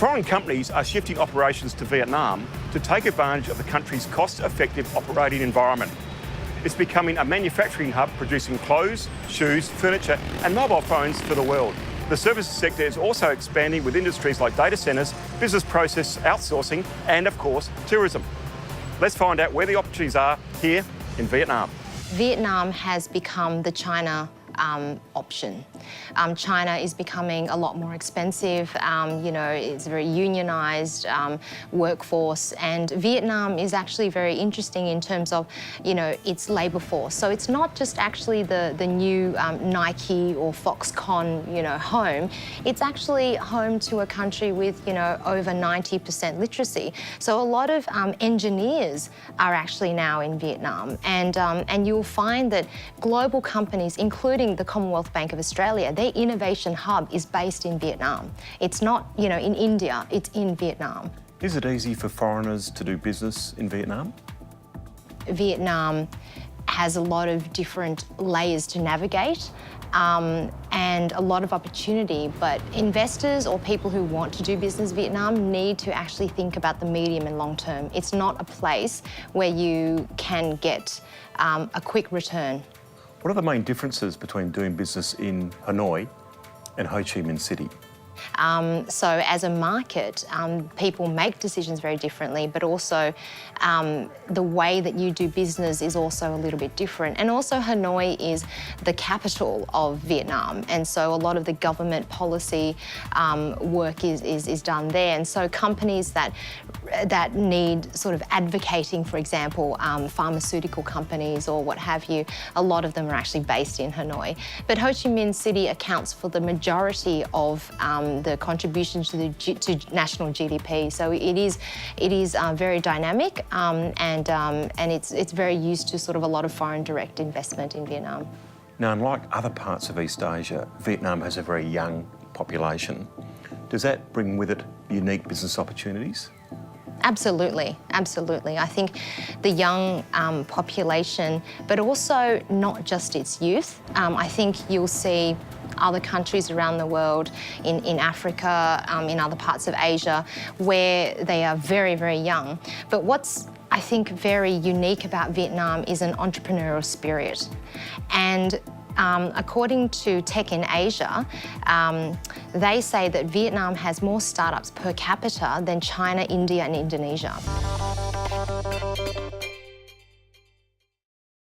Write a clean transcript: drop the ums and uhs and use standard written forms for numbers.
Foreign companies are shifting operations to Vietnam to take advantage of the country's cost-effective operating environment. It's becoming a manufacturing hub producing clothes, shoes, furniture and mobile phones for the world. The services sector is also expanding with industries like data centres, business process outsourcing and, of course, tourism. Let's find out where the opportunities are here in Vietnam. Vietnam has become the China option. China is becoming a lot more expensive, it's a very unionised workforce, and Vietnam is actually very interesting in terms of, its labour force. So it's not just actually the new Nike or Foxconn, home. It's actually home to a country with, over 90% literacy. So a lot of engineers are actually now in Vietnam, and you'll find that global companies, including the Commonwealth Bank of Australia, their innovation hub is based in Vietnam. It's not, in India, it's in Vietnam. Is it easy for foreigners to do business in Vietnam? Vietnam has a lot of different layers to navigate and a lot of opportunity, but investors or people who want to do business in Vietnam need to actually think about the medium and long term. It's not a place where you can get a quick return. What are the main differences between doing business in Hanoi and Ho Chi Minh City? So as a market, people make decisions very differently, but also the way that you do business is also a little bit different. And also Hanoi is the capital of Vietnam, and so a lot of the government policy work is done there. And so companies that need sort of advocating, for example, pharmaceutical companies or what have you, a lot of them are actually based in Hanoi. But Ho Chi Minh City accounts for the majority of the contribution to national GDP. So it is very dynamic, and it's very used to sort of a lot of foreign direct investment in Vietnam. Now, unlike other parts of East Asia, Vietnam has a very young population. Does that bring with it unique business opportunities? Absolutely, absolutely. I think the young population, but also not just its youth. I think you'll see other countries around the world, in Africa, in other parts of Asia, where they are very, very young. But what's, I think, very unique about Vietnam is an entrepreneurial spirit. And according to Tech in Asia, they say that Vietnam has more startups per capita than China, India and Indonesia.